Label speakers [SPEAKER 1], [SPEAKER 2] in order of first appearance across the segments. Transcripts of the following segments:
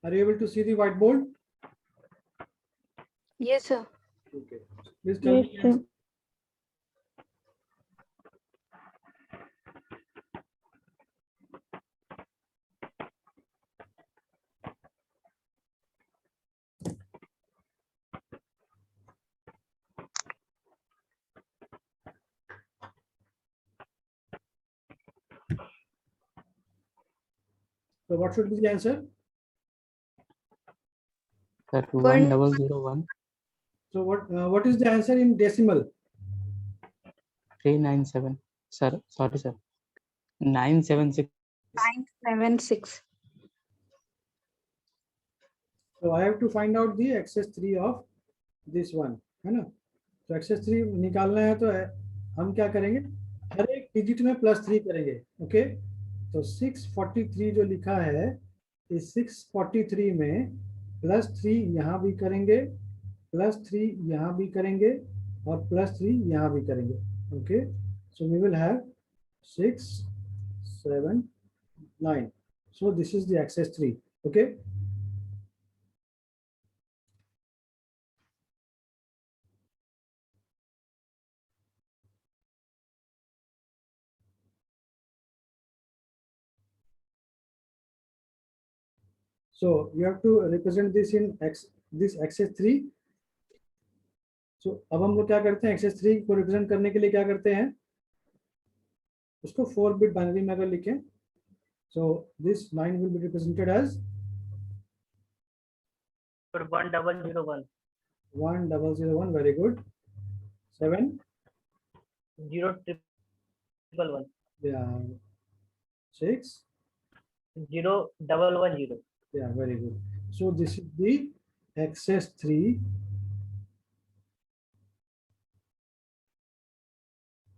[SPEAKER 1] Are you able to see the whiteboard?
[SPEAKER 2] Yes, sir.
[SPEAKER 1] Okay. Please tell me. Yes, so what should be the answer?
[SPEAKER 3] Sir, 1001
[SPEAKER 1] So what is the answer in decimal?
[SPEAKER 3] 397. Sir, sorry, sir. 976.
[SPEAKER 2] 976.
[SPEAKER 1] So I have to find out the excess 3 of this one, है ना? तो excess 3 निकालना है तो हम क्या करेंगे? हर एक डिजिट में +3 करेंगे, ओके? तो 643 जो लिखा है, इस 643 में +3 यहाँ भी करेंगे, +3 यहाँ भी करेंगे और +3 यहाँ भी करेंगे, okay? So we will have 6, 7, 9. So this is the excess 3, okay? So you have to represent this in this excess 3. So अब हम लोग क्या करते हैं, excess 3 को represent करने के लिए क्या करते हैं, उसको 4-bit बाइनरी में अगर लिखें, so this 9 will be represented as
[SPEAKER 4] 1001
[SPEAKER 1] 1001. Very good. 7,
[SPEAKER 4] 0111
[SPEAKER 1] yeah, 6,
[SPEAKER 4] 0110.
[SPEAKER 1] yeah, very good. So this is the excess 3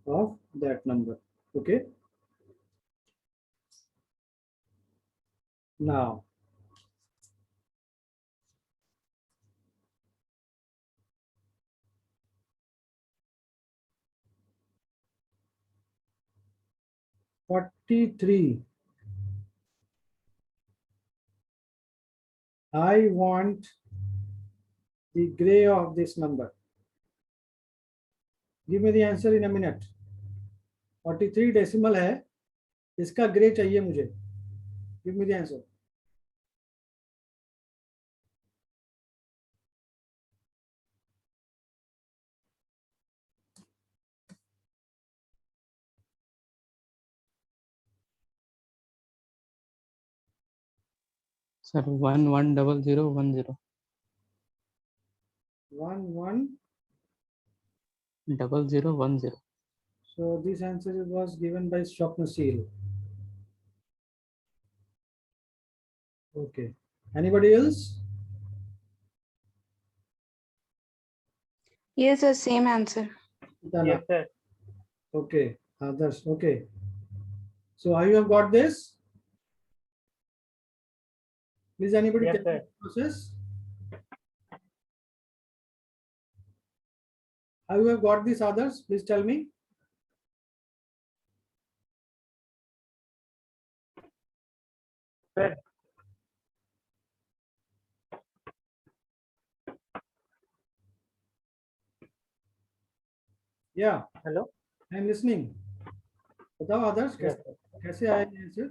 [SPEAKER 1] of that number, okay? Now (43). I want the gray of this number. Give me the answer in a minute. 43 decimal है, इसका grey चाहिए मुझे. Give me the answer.
[SPEAKER 3] Sir, 110010.
[SPEAKER 1] 110010. So this answer was given by Swapnasil. Okay. Anybody else?
[SPEAKER 2] Yes, sir. Same answer.
[SPEAKER 4] Yes, sir.
[SPEAKER 1] Okay. Others. Okay. So how you have got this? Please, anybody
[SPEAKER 4] Yes,
[SPEAKER 1] tell
[SPEAKER 4] sir.
[SPEAKER 1] me the process? How you have got this, others? Please tell me.
[SPEAKER 4] Sir,
[SPEAKER 1] Yeah,
[SPEAKER 4] hello.
[SPEAKER 1] I am listening. बताओ others
[SPEAKER 4] Yes, sir.
[SPEAKER 1] कैसे आए answer?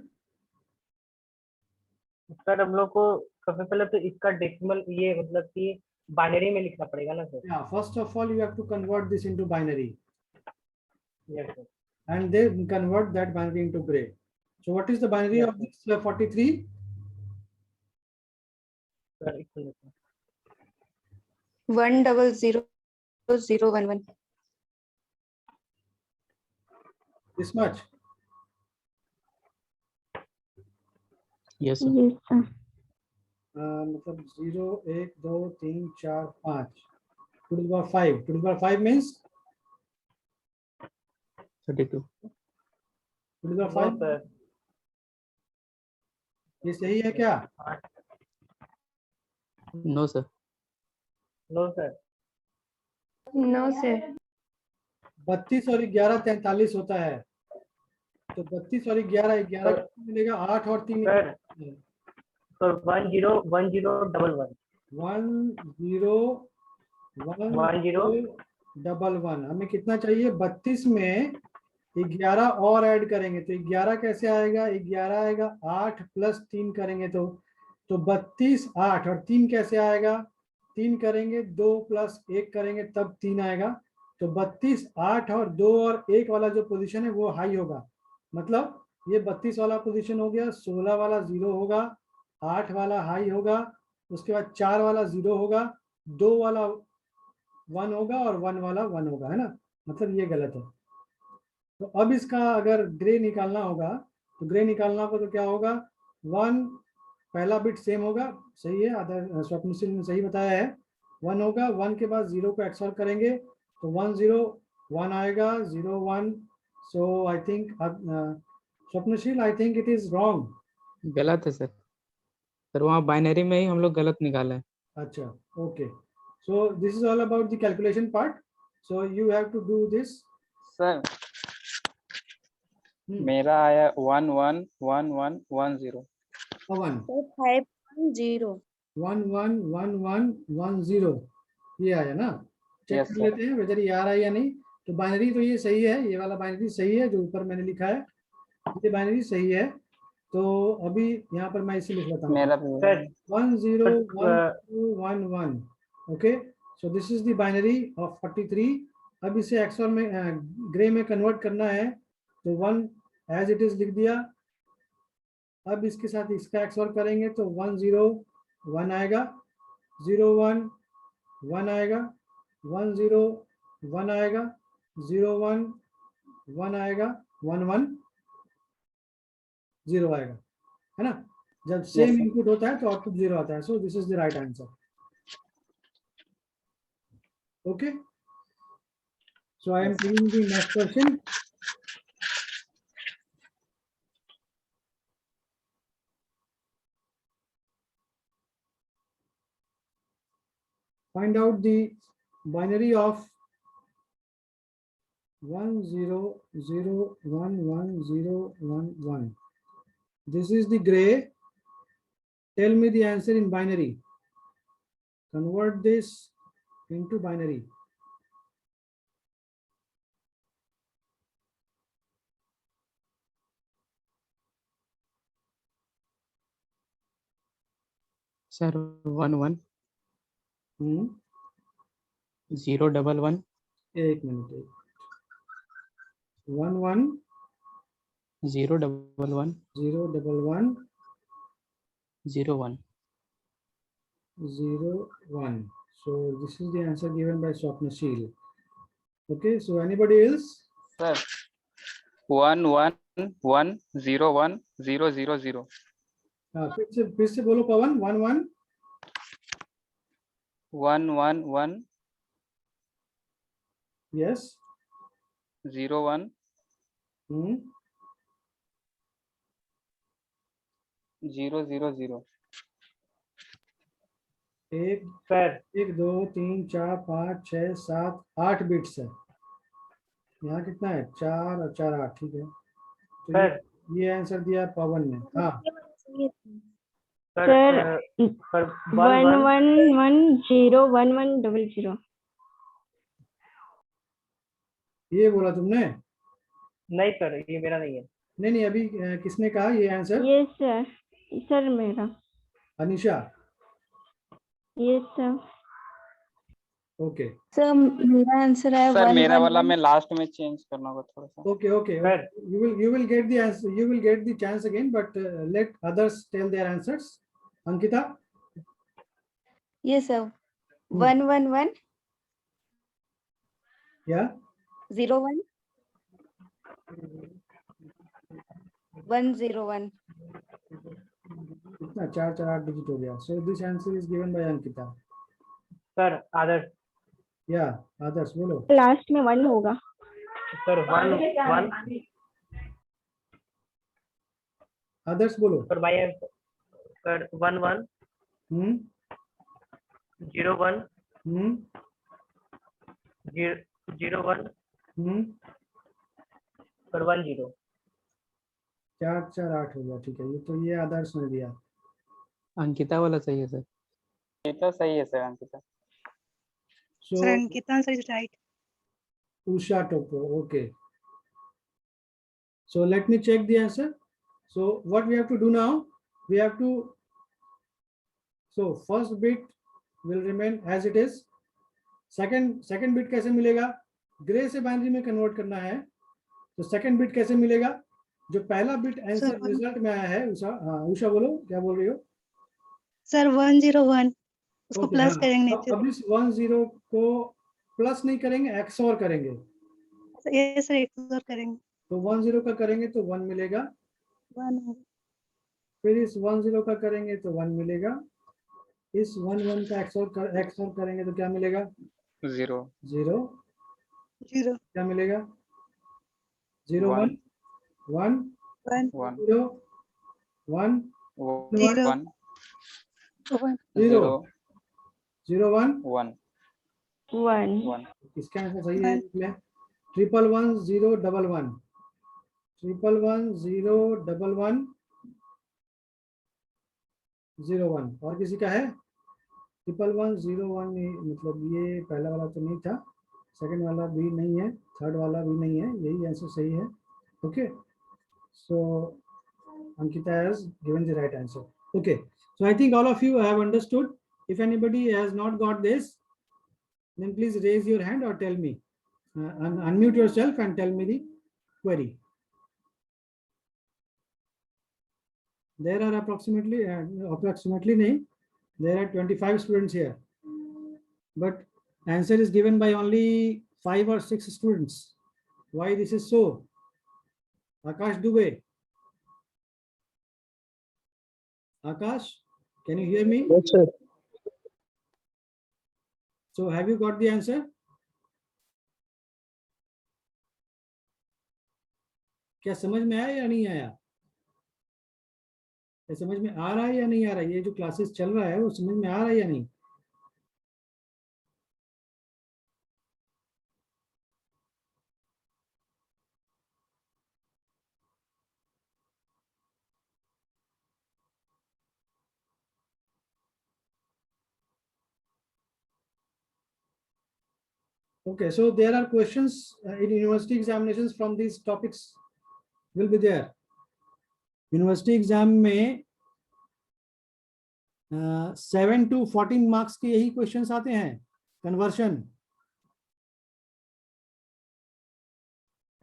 [SPEAKER 4] Sir हम लोग को सबसे पहले तो इसका डेसिमल ये मतलब कि बाइनरी में लिखना पड़ेगा ना sir.
[SPEAKER 1] Yeah, first of all you have to convert this into binary
[SPEAKER 4] Yes, sir.
[SPEAKER 1] and then convert that binary into gray. So what is the binary
[SPEAKER 4] Yes,
[SPEAKER 1] of this 43?
[SPEAKER 4] Sir, एक minute.
[SPEAKER 2] 100011.
[SPEAKER 1] This much.
[SPEAKER 3] Yes, sir.
[SPEAKER 2] Yes, sir.
[SPEAKER 1] मतलब 0, 1, 2, 3, 4, 5. To the power 5. To the power 5 means
[SPEAKER 3] 32.
[SPEAKER 1] to the power
[SPEAKER 4] No,
[SPEAKER 1] 5.
[SPEAKER 4] sir.
[SPEAKER 1] ये सही है क्या?
[SPEAKER 3] No, sir.
[SPEAKER 4] No, sir.
[SPEAKER 2] No, sir.
[SPEAKER 1] 32 और 11 43 होता है. तो 32 और 11 कितना मिलेगा? 8 और 3.
[SPEAKER 4] सर सर 101011
[SPEAKER 1] 101011 हमें कितना चाहिए? 32 में 11 और ऐड करेंगे तो 11 कैसे आएगा? 11 आएगा 8 प्लस 3 करेंगे तो 32 8 और 3 कैसे आएगा? 3 करेंगे 2 प्लस 1 करेंगे तब 3 आएगा। तो 32 8 और 2 और 1 वाला जो पोजीशन है वो हाई होगा, मतलब ये 32 वाला पोजीशन हो गया, 16 वाला 0 होगा, 8 वाला हाई होगा, उसके बाद 4 वाला 0 होगा, 2 वाला 1 होगा और 1 वाला 1 होगा, है ना? मतलब ये गलत है। तो अब इसका अगर ग्रे निकालना होगा तो ग्रे निकालना होगा तो क्या होगा? 1 पहला बिट सेम होगा, सही है, आधा स्वप्नशील ने सही बताया है। 1 होगा, 1 के बाद 0 को एक्सऑर करेंगे तो 1 0 1 आएगा, 0 1। So I think Swapnasheel, I think it is wrong.
[SPEAKER 3] गलत है सर। सर वहाँ बाइनरी में ही हम लोग गलत निकाला है।
[SPEAKER 1] अच्छा, okay. So this is all about the calculation part, so you have to do this.
[SPEAKER 5] Sir मेरा आया 111110।
[SPEAKER 2] 510
[SPEAKER 1] 111110 ये आया ना? चेक
[SPEAKER 5] Yes,
[SPEAKER 1] कर
[SPEAKER 5] sir.
[SPEAKER 1] लेते हैं वेदर ये आ रहा है या नहीं। तो बाइनरी तो ये सही है, ये वाला बाइनरी सही है जो ऊपर मैंने लिखा है, ये बाइनरी सही है। तो अभी यहाँ पर मैं इसे लिख लेता हूँ,
[SPEAKER 5] मेरा
[SPEAKER 4] sir
[SPEAKER 1] 101211। Okay, so this is the binary of 43। अब इसे एक्सऑर में ग्रे में कन्वर्ट करना है तो 1 एज इट इज लिख दिया। अब इसके साथ इसका एक्सऑर करेंगे तो 1 0 1 आएगा, 0 1 1 आएगा, 1 0 1 आएगा, 0 1 1 आएगा, 1 1 0 आएगा, है ना? जब सेम
[SPEAKER 5] sir.
[SPEAKER 1] इनपुट होता है तो आउटपुट 0 आता है। सो this is the right answer. Okay, so I am taking the next question. Find out the binary of 10011011. This is the gray. Tell me the answer in binary. Convert this into binary.
[SPEAKER 3] Sir 11 011
[SPEAKER 1] एक minute, 1 1
[SPEAKER 3] 011
[SPEAKER 1] 011
[SPEAKER 3] 01.
[SPEAKER 1] 0 1. So this is the answer given by Swapnashil. Okay, so anybody else?
[SPEAKER 5] Sir 11101000.
[SPEAKER 1] फिर से बोलो पवन। 1 1
[SPEAKER 5] 111
[SPEAKER 1] yes
[SPEAKER 5] 01 000.
[SPEAKER 1] एक
[SPEAKER 4] sir
[SPEAKER 1] 1 2 3 4 5 6 7 8 bits है। यहाँ कितना है? 4 और 4 8, ठीक है। तो
[SPEAKER 4] सर
[SPEAKER 1] ये आंसर दिया पवन ने। हाँ,
[SPEAKER 4] सर सर
[SPEAKER 2] 11101100।
[SPEAKER 1] ये बोला तुमने?
[SPEAKER 4] नहीं सर, ये मेरा नहीं है।
[SPEAKER 1] नहीं, अभी किसने कहा ये आंसर?
[SPEAKER 2] ये सर मेरा।
[SPEAKER 1] अनिशा?
[SPEAKER 2] ये सर।
[SPEAKER 1] ओके
[SPEAKER 2] सर मेरा आंसर है
[SPEAKER 5] सर मेरा वाला मैं लास्ट में चेंज करना होगा थोड़ा सा।
[SPEAKER 1] Okay okay,
[SPEAKER 4] Sir.
[SPEAKER 1] you will get the answer, you will get the chance again, but let others tell their answers. Ankita?
[SPEAKER 2] ये सर 111
[SPEAKER 1] Yeah,
[SPEAKER 2] 01 101।
[SPEAKER 1] इतना 4 4 8 डिजिट हो गया। So this answer is given by Ankita.
[SPEAKER 4] Sir Adarsh.
[SPEAKER 1] Yeah, others बोलो।
[SPEAKER 2] Last में 1 होगा।
[SPEAKER 4] Sir 1 1
[SPEAKER 1] others बोलो।
[SPEAKER 4] Sir भाई sir 1 1
[SPEAKER 1] हम्म
[SPEAKER 4] 0 1
[SPEAKER 1] हम्म
[SPEAKER 4] 0 1 sir 1 0।
[SPEAKER 1] 4 4 8 हो गया, ठीक है। ये तो ये आदर्श ने दिया।
[SPEAKER 3] अंकिता वाला चाहिए सर।
[SPEAKER 5] ये तो सही है sir, Ankita.
[SPEAKER 1] So
[SPEAKER 6] Sir, Ankita answer is right.
[SPEAKER 1] Usha Topo, okay. So let me check the answer. So what we have to do now, we have to, so first bit will remain as it is. Second bit कैसे मिलेगा? Grey से binary में convert करना है, तो second bit कैसे मिलेगा? जो पहला बिट आंसर
[SPEAKER 6] Sir,
[SPEAKER 1] रिजल्ट में आया है, उषा, हाँ उषा बोलो, क्या बोल रही हो?
[SPEAKER 6] Sir, 101 उसको
[SPEAKER 1] Okay,
[SPEAKER 6] प्लस
[SPEAKER 1] हाँ,
[SPEAKER 6] करेंगे
[SPEAKER 1] अब इस 10 को प्लस नहीं करेंगे, एक्सओर करेंगे।
[SPEAKER 6] ये सर एक्सोर करेंगे
[SPEAKER 1] तो 10 का करेंगे तो 1 मिलेगा,
[SPEAKER 6] 1
[SPEAKER 1] फिर इस 10 का करेंगे तो 1 मिलेगा, इस 11 का एक्सओर करेंगे तो क्या मिलेगा?
[SPEAKER 5] 0
[SPEAKER 1] 0।
[SPEAKER 6] 0
[SPEAKER 1] क्या मिलेगा? 0
[SPEAKER 5] 1
[SPEAKER 1] 1 1
[SPEAKER 6] 1
[SPEAKER 1] 0 1
[SPEAKER 6] 0
[SPEAKER 5] 1
[SPEAKER 6] 1
[SPEAKER 1] 0
[SPEAKER 5] 0
[SPEAKER 1] 0 1।
[SPEAKER 5] 1
[SPEAKER 2] 1
[SPEAKER 5] 1
[SPEAKER 1] इसका आंसर सही है, इसमें 111 0 1 1 111 0 1 1 0 1। और किसी का है? 111 0 1, मतलब ये पहला वाला तो नहीं था, सेकंड वाला भी नहीं है, थर्ड वाला भी नहीं है, यही आंसर सही है। Okay, so Ankita has given the right answer. Okay, so I think all of you have understood. If anybody has not got this, then please raise your hand or tell me, unmute yourself and tell me the query. There are approximately nahi, there are 25 students here, but answer is given by only 5 or 6 students. Why this is so? Akash Dubey. Akash, can you hear me?
[SPEAKER 7] Yes, sir.
[SPEAKER 1] So have you got the answer? क्या समझ में आया या नहीं आया? क्या समझ में आ रहा है या नहीं आ रहा है? ये जो क्लासेस चल रहा है वो समझ में आ रहा है या नहीं? Okay, so there are questions in university examinations from these topics will be there. University exam में 7 to 14 marks के यही questions आते हैं, conversion,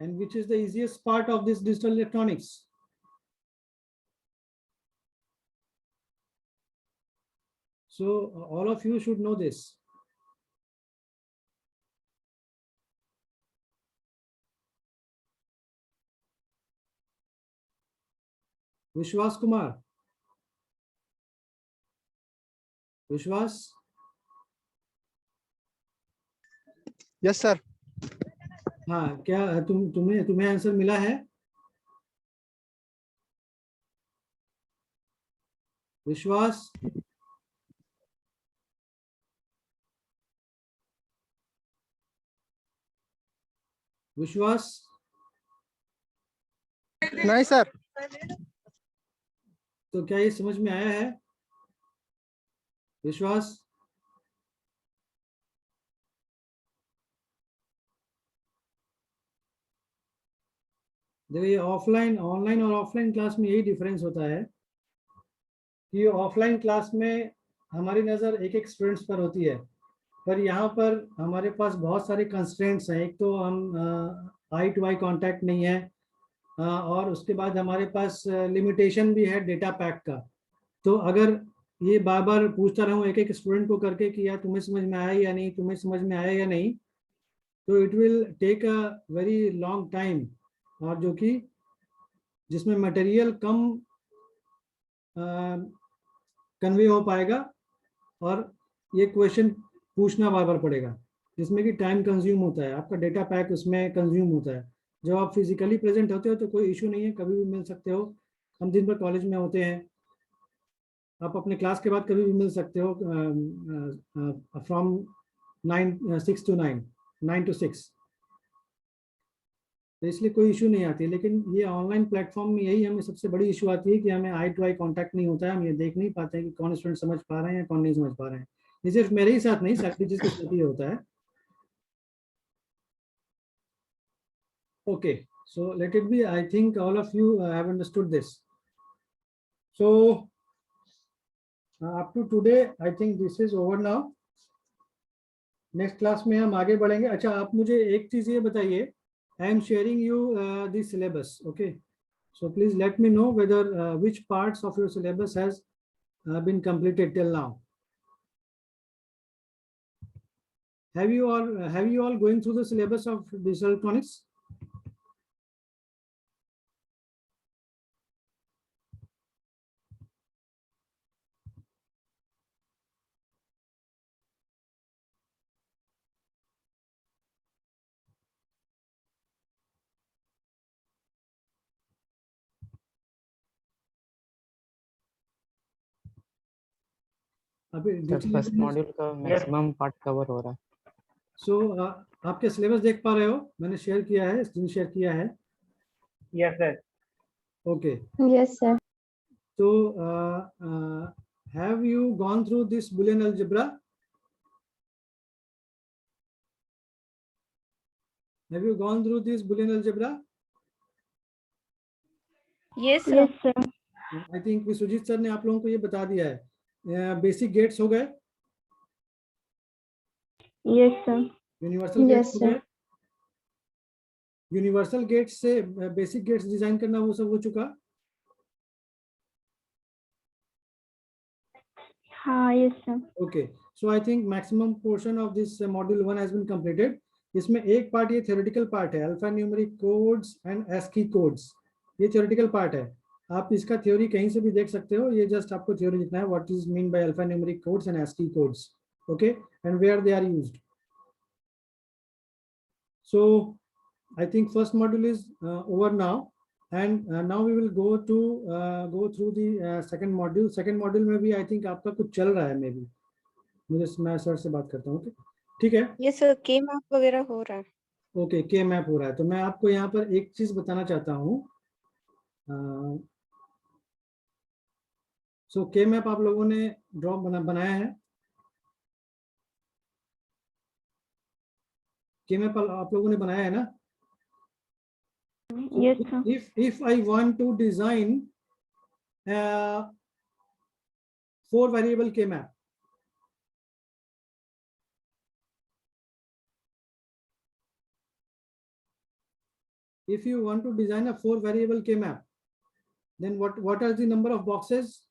[SPEAKER 1] and which is the easiest part of this digital electronics. So all of you should know this. विश्वास कुमार, विश्वास,
[SPEAKER 7] Yes, sir.
[SPEAKER 1] हाँ, क्या तुम्हें आंसर मिला है? विश्वास, विश्वास,
[SPEAKER 7] नहीं सर।
[SPEAKER 1] तो क्या ये समझ में आया है? विश्वास, देखो ये ऑनलाइन और ऑफलाइन क्लास में यही डिफरेंस होता है कि ऑफलाइन क्लास में हमारी नज़र एक एक स्टूडेंट्स पर होती है, पर यहाँ पर हमारे पास बहुत सारे कंस्ट्रेंट्स हैं। एक तो हम आई टू आई कांटेक्ट नहीं है, और उसके बाद हमारे पास लिमिटेशन भी है डेटा पैक का। तो अगर ये बार बार पूछता रहूँ एक एक स्टूडेंट को करके कि यार तुम्हें समझ में आया या नहीं, तुम्हें समझ में आया या नहीं, तो it will take a very long time, और जो कि जिसमें मटेरियल कम कन्वे हो पाएगा, और ये क्वेश्चन पूछना बार बार पड़ेगा, जिसमें कि टाइम कंज्यूम होता है, आपका डेटा पैक उसमें कंज्यूम होता है। जब आप फिजिकली प्रेजेंट होते हो तो कोई इशू नहीं है, कभी भी मिल सकते हो। हम दिन भर कॉलेज में होते हैं, आप अपने क्लास के बाद कभी भी मिल सकते हो, फ्रॉम 6 to 9, 9 to 6। तो इसलिए कोई इशू नहीं आती। लेकिन ये ऑनलाइन प्लेटफॉर्म में यही हमें सबसे बड़ी इशू आती है कि हमें आई टू आई कांटेक्ट नहीं होता है, हम ये देख नहीं पाते हैं कि कौन स्टूडेंट समझ पा रहे हैं या कौन नहीं समझ पा रहे हैं। ये सिर्फ मेरे ही साथ नहीं, सारे टीचर्स के साथ ही होता है। Okay, so let it be. I think all of you have understood this. So up to today, I think this is over now. Next class में हम आगे बढ़ेंगे। अच्छा, आप मुझे एक चीज ये बताइए, I am sharing you the syllabus. Okay, so please let me know whether which parts of your syllabus has been completed till now. Have you all going through the syllabus of digital electronics? अभी
[SPEAKER 3] first module का maximum part cover हो रहा है।
[SPEAKER 1] सो आपके syllabus देख पा रहे हो? मैंने शेयर किया है, स्क्रीन शेयर किया है।
[SPEAKER 4] Yes sir.
[SPEAKER 1] Okay,
[SPEAKER 2] yes sir.
[SPEAKER 1] तो have you gone through this Boolean algebra? Have you gone through this Boolean algebra?
[SPEAKER 2] Yes sir.
[SPEAKER 1] I think Vishwajeet sir ने आप लोगों को ये बता दिया है। बेसिक गेट्स हो गए?
[SPEAKER 2] Yes sir.
[SPEAKER 1] यूनिवर्सल गेट्स हो गए? यूनिवर्सल गेट्स से बेसिक गेट्स डिजाइन करना वो सब हो चुका?
[SPEAKER 2] हाँ, yes sir.
[SPEAKER 1] Okay, so I think maximum portion of this module 1 has been completed. इसमें एक पार्ट ये theoretical part है, alpha numeric codes and ASCII codes, ये theoretical part है। आप इसका थ्योरी कहीं से भी देख सकते हो, ये जस्ट आपको थ्योरी लिखना है, what is mean by alpha numeric codes and ASCII codes, okay, and where they are used. So I think first module is over now, and now we will go through the second module. Second module में भी I think आपका कुछ चल रहा है, maybe मैं sir से बात करता हूँ। ओके, ठीक है।
[SPEAKER 2] यस सर, के मैप वगैरह हो रहा है।
[SPEAKER 1] ओके, के मैप हो रहा है। तो मैं आपको यहाँ पर एक चीज बताना चाहता हूँ। सो के मैप आप लोगों ने ड्रॉ बनाया है? के मैप आप लोगों ने बनाया है ना?
[SPEAKER 2] Yes, sir.
[SPEAKER 1] If I want to design 4 variable K map, if you want to design a 4 variable K map, then what are the number of boxes?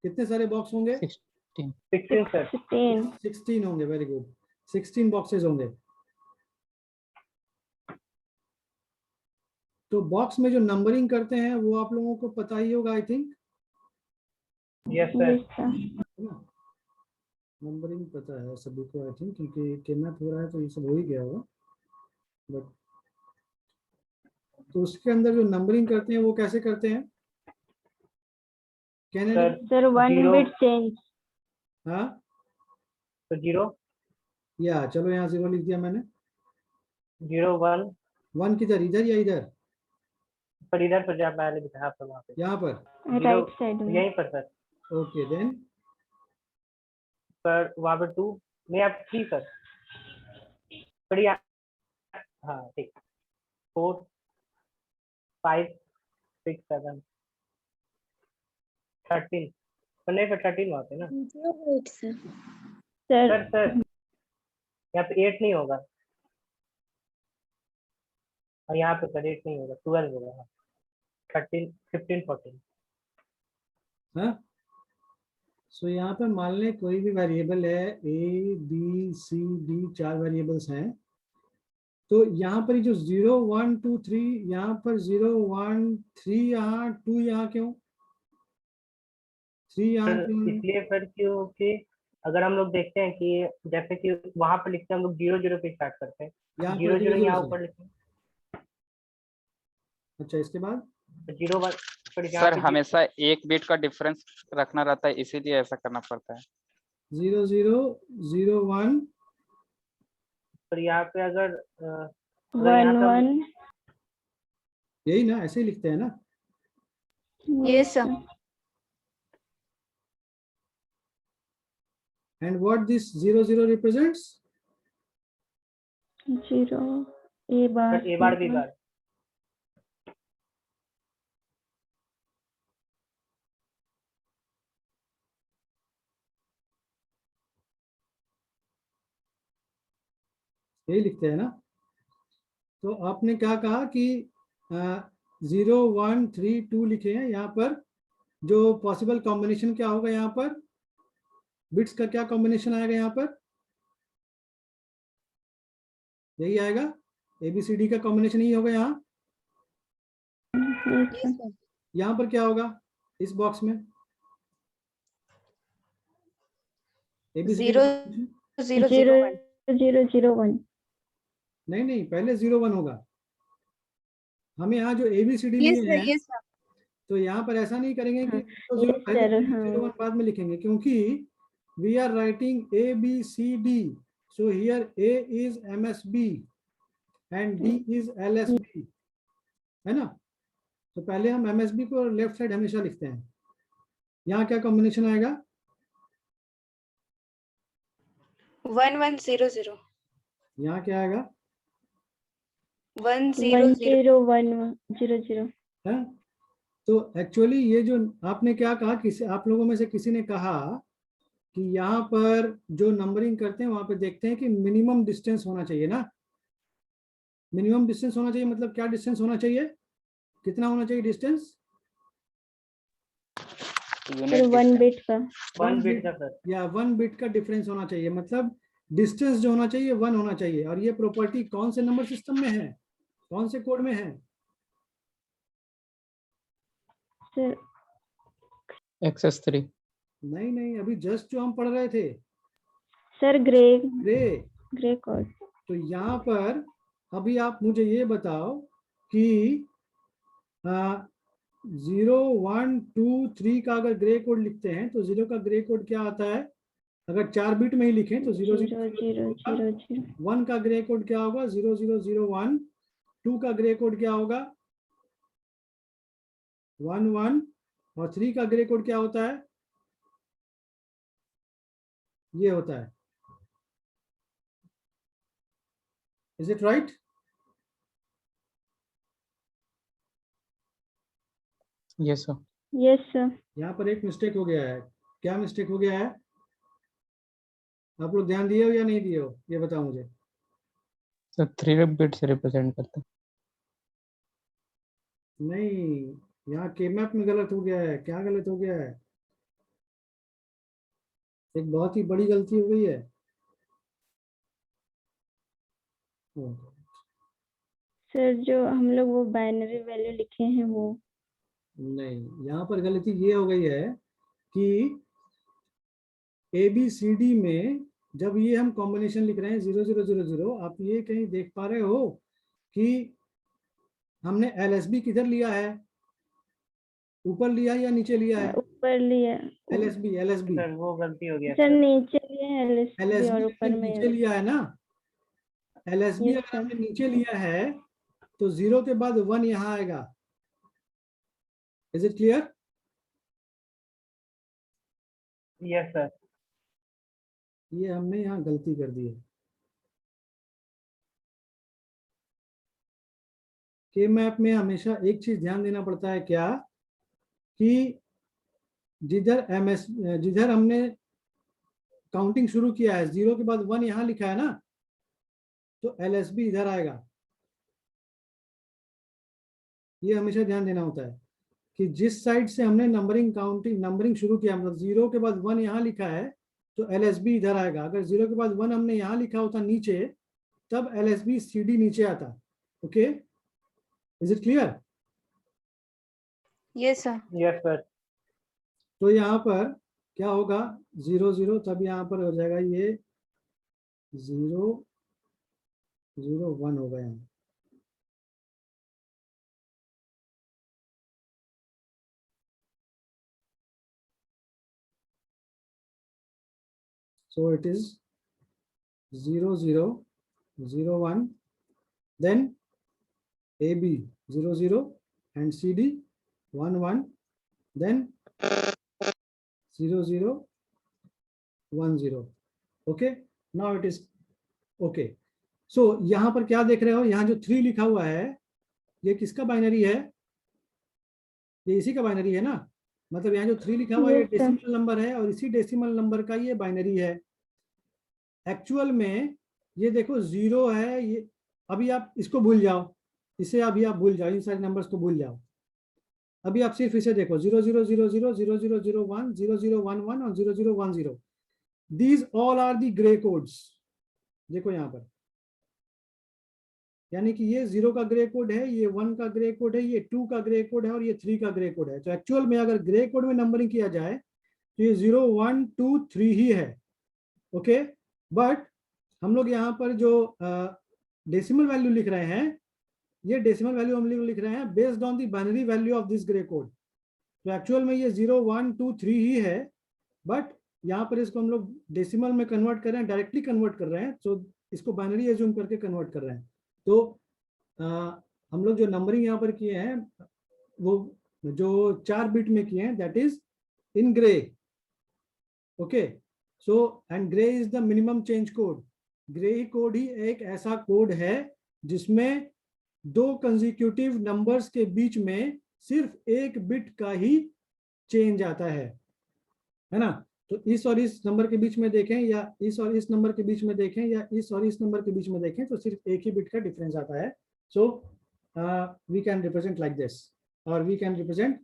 [SPEAKER 1] कितने सारे बॉक्स होंगे?
[SPEAKER 4] 16 सर।
[SPEAKER 1] 16 होंगे। वेरी गुड, 16 बॉक्सेस होंगे। तो box में जो numbering करते हैं वो आप लोगों को पता ही होगा, I think.
[SPEAKER 4] Yes sir.
[SPEAKER 1] Numbering पता है सभी को, आई थिंक, क्योंकि के मैप हो रहा है तो ये सब हो ही गया होगा। बट तो उसके अंदर जो नंबरिंग करते हैं वो कैसे करते हैं?
[SPEAKER 2] Sir 1 bit change.
[SPEAKER 1] हाँ,
[SPEAKER 4] तो 0,
[SPEAKER 1] या चलो यहाँ 0 लिख दिया मैंने।
[SPEAKER 4] 0 1
[SPEAKER 1] 1 किधर, इधर या इधर?
[SPEAKER 4] पर इधर पर जब मैंने दिखाया था वहाँ पे,
[SPEAKER 1] यहाँ पर
[SPEAKER 2] राइट साइड में।
[SPEAKER 4] यहीं पर सर।
[SPEAKER 1] ओके, देन
[SPEAKER 4] पर वहाँ पर 2 नहीं, आप 3 सर। पर यहाँ, हाँ ठीक, 4 5 6 7 13, पर नहीं, पर 13 वहाँ पे ना
[SPEAKER 2] सर।
[SPEAKER 4] सर यहाँ पे 8 नहीं होगा, और यहाँ पे सर 8 नहीं होगा, 12 होगा। 13 15 14।
[SPEAKER 1] हाँ, सो यहाँ पर मान लें कोई भी वेरिएबल है, A B C D 4 variables हैं। तो यहाँ पर जो 0 1 2 3, यहाँ पर 0 1 3, यहाँ 2, यहाँ क्यों 3 यहाँ क्यों?
[SPEAKER 4] इसलिए सर क्योंकि अगर हम लोग देखते हैं कि जैसे कि वहां पर लिखते हैं हम लोग 0 0 पे स्टार्ट करते हैं, 0 0 यहाँ ऊपर लिखते हैं।
[SPEAKER 1] अच्छा, इसके बाद
[SPEAKER 4] 0 1 पर
[SPEAKER 5] सर हमेशा 1 बिट का डिफरेंस रखना रहता है, इसीलिए ऐसा करना पड़ता है।
[SPEAKER 1] 0 0 0 1,
[SPEAKER 4] पर यहाँ पे अगर
[SPEAKER 2] 1 1
[SPEAKER 1] यही ना, ऐसे ही लिखते हैं ना।
[SPEAKER 2] Yes, sir.
[SPEAKER 1] And what this 0 0 represents?
[SPEAKER 2] 0 A bar.
[SPEAKER 4] A bar B bar.
[SPEAKER 1] यही लिखते हैं ना। तो आपने क्या कहा कि 0 1 3 2 लिखे हैं। यहाँ पर जो पॉसिबल कॉम्बिनेशन क्या होगा, यहाँ पर बिट्स का क्या कॉम्बिनेशन आएगा, यहाँ पर यही आएगा, ABCD का कॉम्बिनेशन ही होगा। यहाँ
[SPEAKER 2] Yes, sir.
[SPEAKER 1] यहाँ पर क्या होगा इस बॉक्स में, ABCD
[SPEAKER 2] 0
[SPEAKER 6] 0
[SPEAKER 2] 0
[SPEAKER 6] 1
[SPEAKER 2] 0 0 1.
[SPEAKER 1] नहीं, पहले 0 1 होगा। हमें यहाँ जो ABCD
[SPEAKER 6] Yes,
[SPEAKER 1] लिए
[SPEAKER 6] sir.
[SPEAKER 1] हैं,
[SPEAKER 6] Yes, sir.
[SPEAKER 1] तो यहाँ पर ऐसा नहीं करेंगे कि
[SPEAKER 2] हाँ,
[SPEAKER 1] 0
[SPEAKER 2] yes,
[SPEAKER 1] पहले
[SPEAKER 2] sir,
[SPEAKER 1] 0 1 बाद में लिखेंगे, क्योंकि we are writing ABCD, so here A is MSB and D is LSB, है ना। तो पहले हम MSB को लेफ्ट साइड हमेशा लिखते हैं। यहाँ क्या कॉम्बिनेशन आएगा,
[SPEAKER 6] 1 1 0 0
[SPEAKER 1] यहाँ क्या आएगा,
[SPEAKER 6] 1
[SPEAKER 2] 1
[SPEAKER 6] 0 0
[SPEAKER 2] 0 1 0 0.
[SPEAKER 1] है। तो एक्चुअली ये जो आपने क्या कहा, किसी आप लोगों में से किसी ने कहा कि यहाँ पर जो नंबरिंग करते हैं वहां पे देखते हैं कि मिनिमम डिस्टेंस होना चाहिए ना। मिनिमम डिस्टेंस होना चाहिए मतलब क्या डिस्टेंस होना चाहिए, कितना होना चाहिए डिस्टेंस,
[SPEAKER 2] Sir, 1 bit का.
[SPEAKER 4] 1 bit का सर।
[SPEAKER 1] या 1 बिट का डिफरेंस होना चाहिए, मतलब डिस्टेंस जो होना चाहिए 1 होना चाहिए। और ये प्रॉपर्टी कौन से नंबर सिस्टम में है, कौन से कोड में है,
[SPEAKER 2] Sir,
[SPEAKER 3] एक्सेस 3।
[SPEAKER 1] नहीं, अभी जस्ट जो हम पढ़ रहे थे,
[SPEAKER 2] sir, gray
[SPEAKER 1] ग्रे।
[SPEAKER 2] code.
[SPEAKER 1] तो यहाँ पर अभी आप मुझे ये बताओ कि 0 1 2 3 का अगर ग्रे कोड लिखते हैं तो 0 का ग्रे कोड क्या आता है, अगर 4 बिट में ही लिखें तो 0 0
[SPEAKER 2] 0 0 0 0.
[SPEAKER 1] 1 का ग्रे कोड क्या होगा, 0 0 0 1। 2 का ग्रे कोड क्या होगा, 1 1। और 3 का ग्रे कोड क्या होता है, ये होता है। Is it right?
[SPEAKER 3] Yes sir.
[SPEAKER 2] Yes, sir.
[SPEAKER 1] यहाँ पर एक मिस्टेक हो गया है। क्या मिस्टेक हो गया है, आप लोग ध्यान दिए हो या नहीं दिए हो, ये बताओ मुझे।
[SPEAKER 3] सर 3 बिट से रिप्रेजेंट करते हैं।
[SPEAKER 1] नहीं, यहाँ के मैप में गलत हो गया है। क्या गलत हो गया है, एक बहुत ही बड़ी गलती हो गई है।
[SPEAKER 2] सर जो हम लोग वो बाइनरी वैल्यू लिखे हैं वो.
[SPEAKER 1] नहीं, यहाँ पर गलती ये हो गई है कि ABCD में जब ये हम कॉम्बिनेशन लिख रहे हैं 0 0 0 0, आप ये कहीं देख पा रहे हो कि हमने LSB किधर लिया है, ऊपर लिया है या नीचे लिया है,
[SPEAKER 2] ऊपर लिया.
[SPEAKER 1] LSB
[SPEAKER 4] सर वो गलती हो गया
[SPEAKER 2] सर
[SPEAKER 4] सर।
[SPEAKER 2] नीचे लिया है LSB और ऊपर में
[SPEAKER 1] नीचे लिया है ना। LSB
[SPEAKER 2] Yes,
[SPEAKER 1] अगर
[SPEAKER 2] sir.
[SPEAKER 1] हमने नीचे लिया है तो 0 के बाद 1 यहाँ आएगा। Is it clear?
[SPEAKER 4] Yes sir.
[SPEAKER 1] ये हमने यहाँ गलती कर दी है। के मैप में हमेशा एक चीज ध्यान देना पड़ता है, क्या कि जिधर हमने काउंटिंग शुरू किया है 0 के बाद 1 यहाँ लिखा है ना, तो LSB इधर आएगा। ये हमेशा ध्यान देना होता है कि जिस साइड से हमने नंबरिंग शुरू किया, मतलब 0 के बाद 1 यहाँ लिखा है तो LSB इधर आएगा। अगर 0 के बाद 1 हमने यहाँ लिखा होता नीचे, तब LSB CD नीचे आता। Okay, is it clear?
[SPEAKER 6] Yes, sir.
[SPEAKER 4] Yes sir.
[SPEAKER 1] तो यहाँ पर क्या होगा, 0 0, तब यहाँ पर हो जाएगा ये 0 0 1 होगा यहाँ। So it is 0 0 0 1, then AB 0 0 and CD 1 1, then 0 0 1 0. Okay, now it is okay. So यहाँ पर क्या देख रहे हो, यहाँ जो 3 लिखा हुआ है ये किसका बाइनरी है? ये इसी का बाइनरी है ना, मतलब यहाँ जो 3 लिखा हुआ है ये
[SPEAKER 2] Yes, sir.
[SPEAKER 1] डेसिमल नंबर है और इसी डेसिमल नंबर का ये बाइनरी है। एक्चुअल में ये देखो 0 है, ये अभी आप इसको भूल जाओ, इसे अभी आप भूल जाओ, इन सारे नंबर्स को भूल जाओ। अभी आप सिर्फ इसे देखो 0 0 0 0 0 0 0 1 0 0 1 1 और 0 0 1 0। These all are the grey codes. देखो यहाँ पर, यानी कि ये 0 का ग्रे कोड है, ये 1 का ग्रे कोड है, ये 2 का ग्रे कोड है और ये 3 का ग्रे कोड है। तो एक्चुअल में अगर ग्रे कोड में नंबरिंग किया जाए तो ये 0 1 2 3 ही है। ओके, बट हम लोग यहाँ पर जो डेसिमल वैल्यू लिख रहे हैं, ये डेसिमल वैल्यू हम लिख रहे हैं based on the binary value of this grey code. तो एक्चुअल में ये 0 1 2 3 ही है, बट यहाँ पर इसको हम लोग डेसिमल में कन्वर्ट कर रहे हैं, डायरेक्टली कन्वर्ट कर रहे हैं, तो इसको बाइनरी एज्यूम करके कन्वर्ट कर रहे हैं। तो हम लोग जो नंबरिंग यहाँ पर किए हैं वो जो 4 बिट में किए हैं, that is in Gray. Okay, so and Gray is the minimum change code. Gray code ही एक ऐसा कोड है जिसमें 2 कंसेक्यूटिव नंबर्स के बीच में सिर्फ 1 बिट का ही चेंज आता है ना। तो इस और इस नंबर के बीच में देखें या इस और इस नंबर के बीच में देखें या इस और इस नंबर के बीच में देखें तो सिर्फ एक ही बिट का डिफरेंस आता है। So we can represent like this, और we can represent,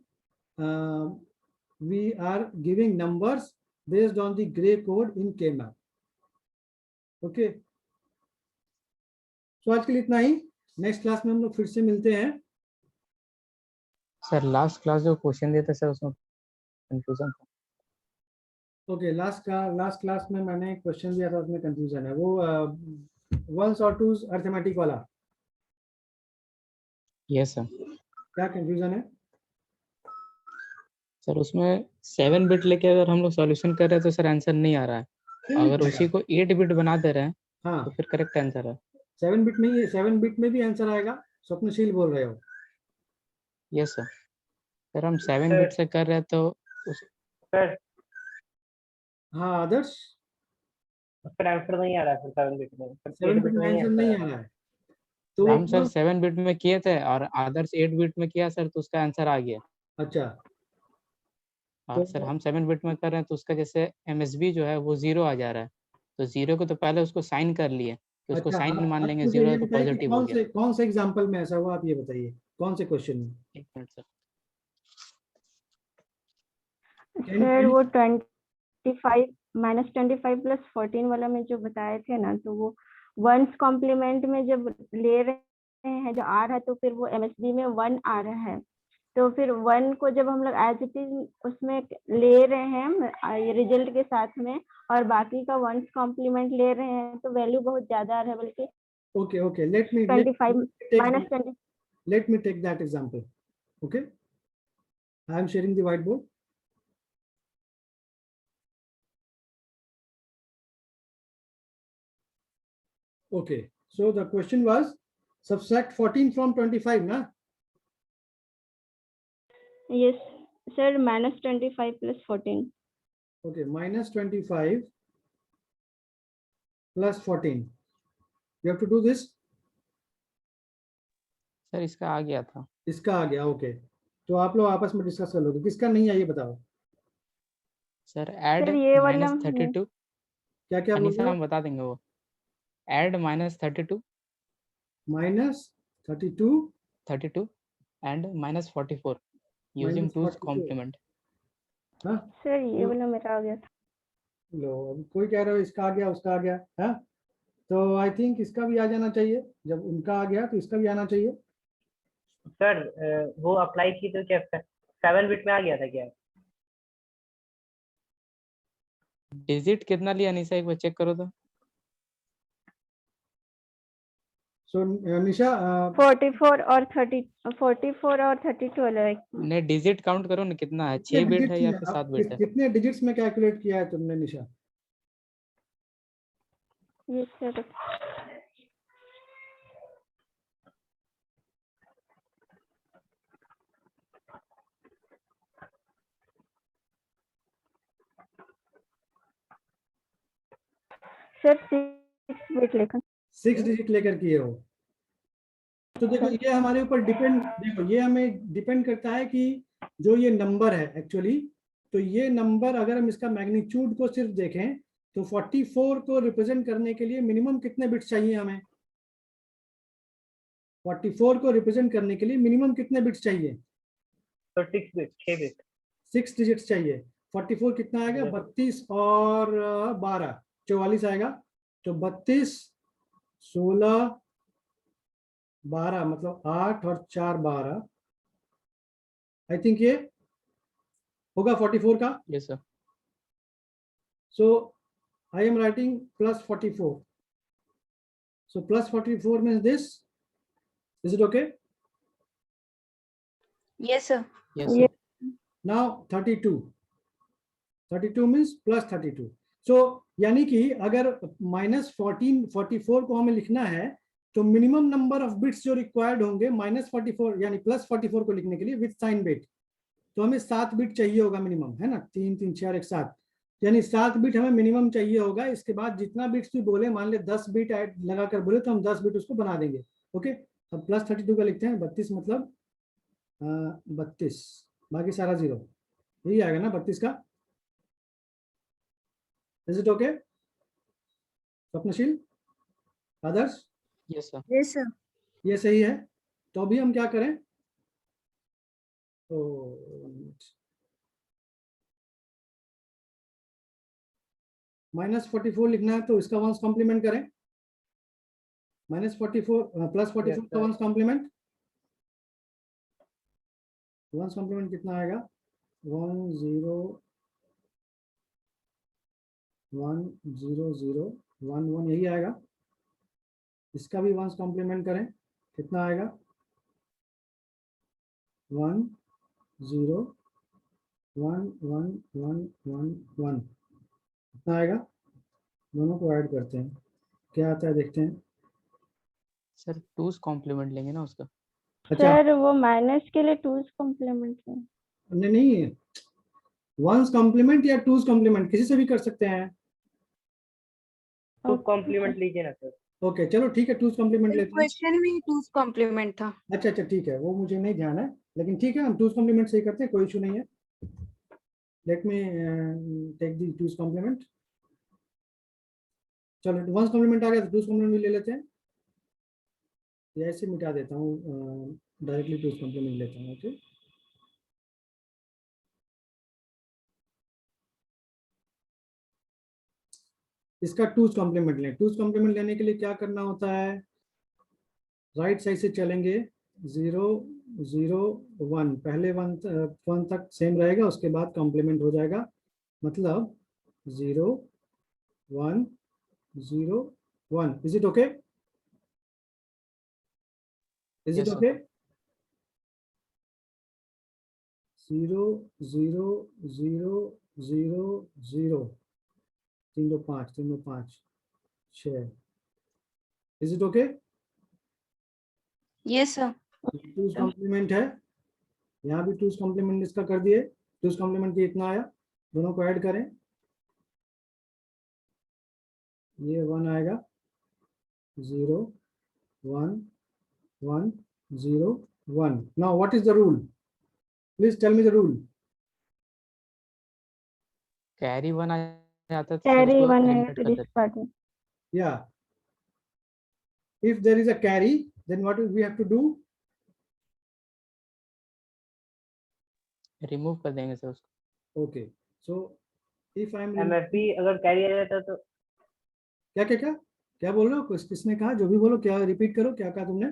[SPEAKER 1] we are giving numbers based on the Gray code in K map. Okay, सो आज के लिए इतना ही। नेक्स्ट क्लास में हम लोग फिर से मिलते हैं।
[SPEAKER 3] सर लास्ट क्लास जो क्वेश्चन दिया था सर उसमें कंफ्यूजन था।
[SPEAKER 1] ओके, लास्ट क्लास में मैंने एक क्वेश्चन दिया था, उसमें कंफ्यूजन है, वो 1s और 2s अरिथमेटिक वाला।
[SPEAKER 3] Yes sir.
[SPEAKER 1] क्या कंफ्यूजन है?
[SPEAKER 3] सर उसमें 7 बिट लेके अगर हम लोग सॉल्यूशन कर रहे हैं तो सर आंसर नहीं आ रहा है, अगर उसी को 8 बिट बना दे रहे हैं
[SPEAKER 1] हाँ,
[SPEAKER 3] तो फिर करेक्ट आंसर है।
[SPEAKER 1] 7 बिट में ही, 7 बिट में भी आंसर आएगा। स्वप्नशील बोल रहे हो?
[SPEAKER 3] Yes sir. सर हम 7 बिट से कर रहे हैं तो
[SPEAKER 4] सर
[SPEAKER 1] हाँ आदर्श,
[SPEAKER 4] उसका आंसर नहीं आ रहा है 7 बिट में,
[SPEAKER 1] 7 बिट में आंसर नहीं आ रहा है तो
[SPEAKER 3] हम सर 7 बिट में किए थे और आदर्श 8 बिट में किया सर तो उसका आंसर आ गया।
[SPEAKER 1] अच्छा,
[SPEAKER 3] हाँ सर हम 7 बिट में कर रहे हैं तो उसका जैसे MSB जो है वो 0 आ जा रहा है, तो 0 को तो पहले उसको साइन कर लिए कि उसको
[SPEAKER 1] अच्छा,
[SPEAKER 3] साइन मान
[SPEAKER 1] अब
[SPEAKER 3] लेंगे,
[SPEAKER 1] मुझे
[SPEAKER 3] 0
[SPEAKER 1] ये
[SPEAKER 3] तो
[SPEAKER 1] बताइए कि
[SPEAKER 3] पॉजिटिव हो गया।
[SPEAKER 1] कौन से एग्जांपल में ऐसा हुआ, आप ये बताइए कौन से क्वेश्चन में?
[SPEAKER 3] एक मिनट सर।
[SPEAKER 2] सर वो 25 -25 + 14 वाला में जो बताए थे ना, तो वो वंस कॉम्प्लीमेंट में जब ले रहे हैं जो आ रहा है तो फिर वो MSB में 1 आ रहा है, तो फिर 1 को जब हम लोग एज इट इज उसमें ले रहे हैं रिजल्ट के साथ में, और बाकी का वंस कॉम्प्लीमेंट ले रहे हैं तो वैल्यू बहुत ज्यादा आ रहा है, बल्कि
[SPEAKER 1] Okay, let me
[SPEAKER 2] 25
[SPEAKER 1] take
[SPEAKER 2] -20।
[SPEAKER 1] let me take that example. Okay, I am sharing the whiteboard. Okay, so the question was subtract 14 from 25 na?
[SPEAKER 2] Yes sir, -25 + 14।
[SPEAKER 1] Okay, -25 plus 14. You have to do this.
[SPEAKER 3] Sir इसका आ गया था।
[SPEAKER 1] इसका आ गया। Okay, तो आप लोग आपस में डिस्कस कर लोगे, किसका नहीं है ये बताओ।
[SPEAKER 3] सर ऐड
[SPEAKER 2] सर ये वाला
[SPEAKER 3] -32,
[SPEAKER 1] क्या क्या बोल
[SPEAKER 3] अनिशा
[SPEAKER 1] रहे
[SPEAKER 3] हम बता देंगे वो। Add -32
[SPEAKER 1] -32
[SPEAKER 3] and -44 using 2's
[SPEAKER 1] -44।
[SPEAKER 3] Complement.
[SPEAKER 1] हाँ,
[SPEAKER 2] सर ये वाला मेरा आ गया था।
[SPEAKER 1] लो अभी कोई कह रहा है इसका आ गया उसका आ गया है, तो आई थिंक इसका भी आ जाना चाहिए। जब उनका आ गया तो इसका भी आना चाहिए।
[SPEAKER 4] सर वो अप्लाई की तो क्या 7 बिट में आ गया था क्या?
[SPEAKER 3] डिजिट कितना लिया अनिशा एक बार चेक करो तो।
[SPEAKER 1] सो निशा
[SPEAKER 2] 44 और 32 वाला है।
[SPEAKER 3] ने डिजिट काउंट करो ना कितना है, 6 बिट है या फिर 7 बिट है।
[SPEAKER 1] कितने डिजिट्स में कैलकुलेट किया है तुमने निशा?
[SPEAKER 2] यस सर, सर 6 बिट लेकर
[SPEAKER 1] 6 डिजिट लेकर किए हो। तो देखो ये हमारे ऊपर डिपेंड, देखो ये हमें डिपेंड करता है कि जो ये नंबर है एक्चुअली, तो ये नंबर अगर हम इसका मैग्नीट्यूड को सिर्फ देखें तो 44 को रिप्रेजेंट करने के लिए मिनिमम कितने बिट्स चाहिए हमें? 44 को रिप्रेजेंट करने के लिए मिनिमम कितने बिट्स चाहिए?
[SPEAKER 4] तो 6 बिट, 6 बिट,
[SPEAKER 1] 6 डिजिट्स चाहिए। 44 कितना आएगा? 32 और 12 44 आएगा। तो 32 16 12 मतलब 8 और 4 12, आई थिंक ये होगा 44 का।
[SPEAKER 3] Yes sir.
[SPEAKER 1] So I am writing +44, so +44 means this. Is it okay?
[SPEAKER 6] Yes, sir.
[SPEAKER 3] Yes
[SPEAKER 2] ये
[SPEAKER 3] सर।
[SPEAKER 1] Now 32 means +32. so यानी कि अगर -44 को हमें लिखना है तो मिनिमम नंबर ऑफ बिट्स जो रिक्वायर्ड होंगे -44 यानी +44 को लिखने के लिए विद साइन बिट, तो हमें 7 बिट चाहिए होगा मिनिमम, है ना? 3 3 4 1 7, यानी 7 बिट हमें मिनिमम चाहिए होगा। इसके बाद जितना बिट्स भी बोले, मान ले 10 बिट ऐड लगाकर बोले तो हम 10 बिट उसको बना देंगे। ओके, अब +32 का लिखते हैं। 32 मतलब 32, बाकी सारा 0, यही आएगा ना 32 का। Is it okay Swapnasheel, Aadarsh?
[SPEAKER 3] Yes sir.
[SPEAKER 6] Yes, sir.
[SPEAKER 1] ये सही है। तो अभी हम क्या करें? तो -44 लिखना है तो इसका 1's कॉम्प्लीमेंट करें। -44 +44 का 1's कॉम्प्लीमेंट, 1's कॉम्प्लीमेंट कितना आएगा? 1 0 1 0 0 1 1, यही आएगा। इसका भी 1's कॉम्प्लीमेंट करें, कितना आएगा? 1 0 1 1 1 1 1, कितना आएगा? दोनों को ऐड करते हैं, क्या आता है देखते हैं।
[SPEAKER 3] सर 2's कॉम्प्लीमेंट लेंगे ना उसका।
[SPEAKER 1] अच्छा,
[SPEAKER 2] सर वो माइनस के लिए 2's कॉम्प्लीमेंट है।
[SPEAKER 1] नहीं 1's कॉम्प्लीमेंट या 2's कॉम्प्लीमेंट किसी से भी कर सकते हैं।
[SPEAKER 4] तो कॉम्प्लीमेंट लीजिए ना सर।
[SPEAKER 1] ओके चलो ठीक है, 2's कॉम्प्लीमेंट लेते हैं।
[SPEAKER 6] क्वेश्चन में 2's कॉम्प्लीमेंट था।
[SPEAKER 1] अच्छा ठीक है, वो मुझे नहीं ध्यान है, लेकिन ठीक है हम 2's कॉम्प्लीमेंट से ही करते हैं, कोई इशू नहीं है। Let me take the 2's complement. चलो 1's कॉम्प्लीमेंट आ गया तो 2's कॉम्प्लीमेंट भी ले लेते हैं, या ऐसे मिटा देता हूँ, डायरेक्टली 2's कॉम्प्लीमेंट लेता हूँ। ओके इसका 2's कॉम्प्लीमेंट लें। 2's कॉम्प्लीमेंट लेने के लिए क्या करना होता है? राइट साइड से चलेंगे, 0 0 1, पहले 1 तक सेम रहेगा, उसके बाद कॉम्प्लीमेंट हो जाएगा, मतलब 0 1 0 1। Is it okay? Is it
[SPEAKER 3] Yes, sir.
[SPEAKER 1] Okay? 0 0 0 0 0 3 2 5 3 2 5 6। Is it okay?
[SPEAKER 6] Yes, sir.
[SPEAKER 1] 2's complement है, यहाँ भी 2's कॉम्प्लीमेंट इसका कर दिए। 2's कॉम्प्लीमेंट की इतना आया, दोनों को ऐड करें, ये 1 आएगा, 0 1 1 0 1। Now what is the rule? Please tell me the rule.
[SPEAKER 3] Carry 1 आ जाता है तो
[SPEAKER 2] कैरी
[SPEAKER 3] उसको
[SPEAKER 2] 1 है
[SPEAKER 3] eliminate
[SPEAKER 2] तो
[SPEAKER 3] कर देते
[SPEAKER 2] डिस्कार्ड है।
[SPEAKER 1] Yeah, if there is a carry, then what we have to do?
[SPEAKER 3] हैं, रिमूव कर देंगे सर उसको।
[SPEAKER 1] Okay, so if I'm
[SPEAKER 4] MFP अगर कैरी आ जाता तो
[SPEAKER 1] क्या क्या क्या क्या बोल रहे हो? किसने कहा? जो भी बोलो, क्या रिपीट करो, क्या कहा तुमने?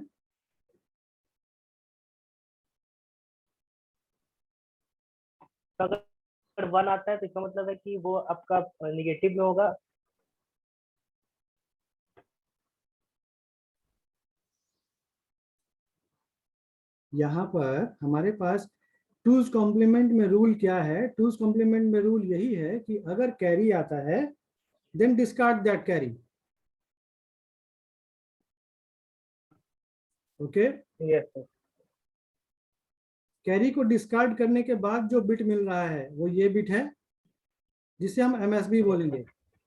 [SPEAKER 4] अगर 1 आता है तो इसका मतलब है कि वो आपका निगेटिव में होगा।
[SPEAKER 1] यहाँ पर हमारे पास 2's कॉम्प्लीमेंट में रूल क्या है? 2's कॉम्प्लीमेंट में रूल यही है कि अगर कैरी आता है then discard that carry. Okay,
[SPEAKER 4] yes sir.
[SPEAKER 1] Carry को डिस्कार्ड करने के बाद जो बिट मिल रहा है वो ये बिट है, जिसे हम एमएसबी बोलेंगे।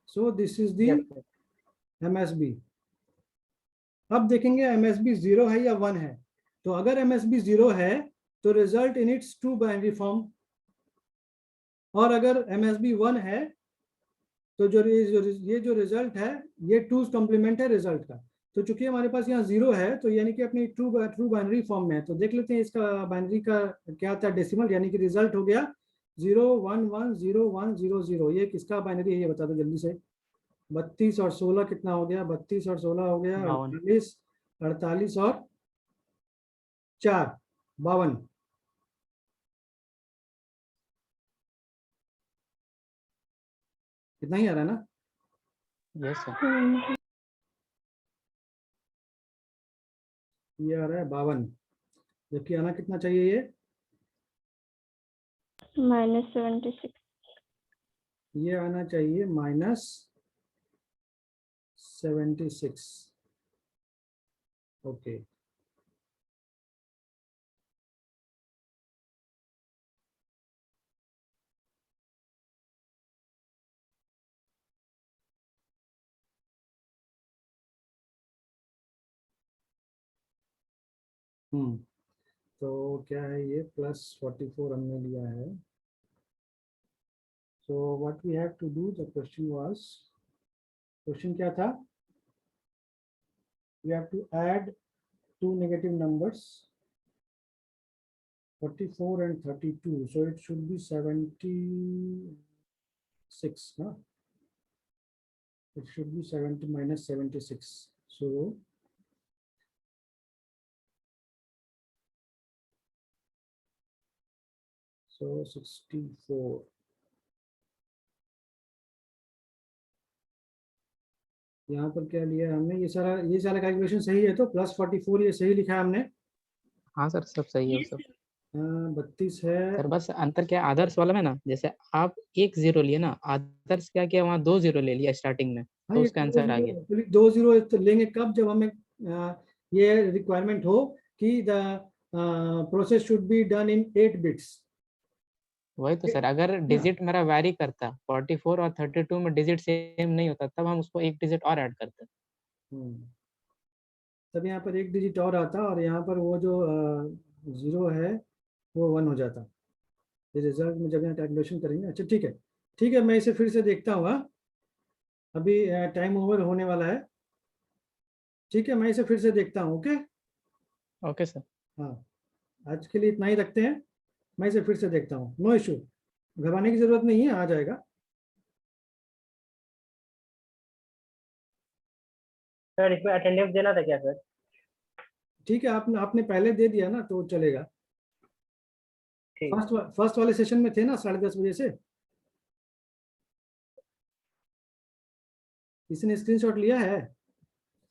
[SPEAKER 1] सो this is the
[SPEAKER 4] yes sir.
[SPEAKER 1] MSB। अब देखेंगे MSB 0 है या 1 है। तो अगर MSB 0 है तो result in its to binary form, और अगर MSB 1 है तो ये जो रिजल्ट है ये टूज कॉम्प्लीमेंट है रिजल्ट का। तो चूंकि हमारे पास यहाँ 0 है तो यानी कि अपनी ट्रू बाइनरी फॉर्म में है। तो देख लेते हैं इसका बाइनरी का क्या था डेसिमल, यानी कि रिजल्ट हो गया 0 1 1 0 1 0 0। ये किसका बाइनरी है ये बता दो जल्दी से। 32 और 16 कितना हो गया, 32 और 16 हो गया 48, 48 और 4 52। कितना ही आ रहा है ना।
[SPEAKER 3] Yes sir.
[SPEAKER 1] ये आ रहा है 52, जबकि आना कितना चाहिए ये
[SPEAKER 2] -76।
[SPEAKER 1] ये आना चाहिए -76। ओके तो क्या है ये +44 हमने लिया है। So what we have to do, the question was, question क्या था, we have to add two negative numbers 44 and 32, so it should be 76, huh? It should be 70 minus 76, so so 64। यहाँ पर क्या लिया है हमने, ये सारा कैलकुलेशन सही है तो +44 ये सही लिखा है हमने।
[SPEAKER 3] हाँ सर सब सही है वो सब।
[SPEAKER 1] 32 है
[SPEAKER 3] सर बस अंतर क्या है आदर्श वाला में ना, जैसे आप 1 0 लिए ना, आदर्श क्या किया वहाँ 2 0 ले लिया स्टार्टिंग में,
[SPEAKER 1] हाँ,
[SPEAKER 3] तो
[SPEAKER 1] ये
[SPEAKER 3] उसका आंसर आ गया।
[SPEAKER 1] 2 0 तो लेंगे कब, जब हमें ये रिक्वायरमेंट हो कि the process should be done in 8 bits.
[SPEAKER 3] वही तो सर, अगर डिजिट मेरा वैरी करता 44 और 32 में डिजिट सेम नहीं होता तब हम उसको एक डिजिट और ऐड करते।
[SPEAKER 1] तब यहाँ पर एक डिजिट और आता और यहाँ पर वो जो 0 है वो 1 हो जाता। ये रिजल्ट में जब यहाँ कैलकुलेशन करेंगे। अच्छा ठीक है मैं इसे फिर से देखता हूँ। अभी टाइम ओवर होने वाला है। ठीक है मैं इसे फिर से देखता हूँ।
[SPEAKER 3] Okay sir.
[SPEAKER 1] हाँ आज के लिए इतना ही रखते हैं, मैं इसे फिर से देखता हूँ। नो इशू, घबराने की जरूरत नहीं है, आ जाएगा।
[SPEAKER 4] सर इसमें अटेंडेंस देना था क्या सर?
[SPEAKER 1] ठीक है आपने पहले दे दिया ना तो चलेगा।
[SPEAKER 4] ठीक।
[SPEAKER 1] फर्स्ट वाले सेशन में थे ना 10:30 बजे से। किसी ने स्क्रीनशॉट लिया है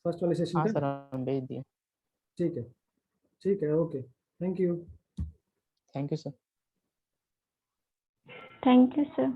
[SPEAKER 1] फर्स्ट वाले सेशन
[SPEAKER 3] हाँ
[SPEAKER 1] का?
[SPEAKER 3] सर हम भेज दिए।
[SPEAKER 1] ठीक है okay, thank you.
[SPEAKER 3] Thank you sir.
[SPEAKER 2] Thank you sir.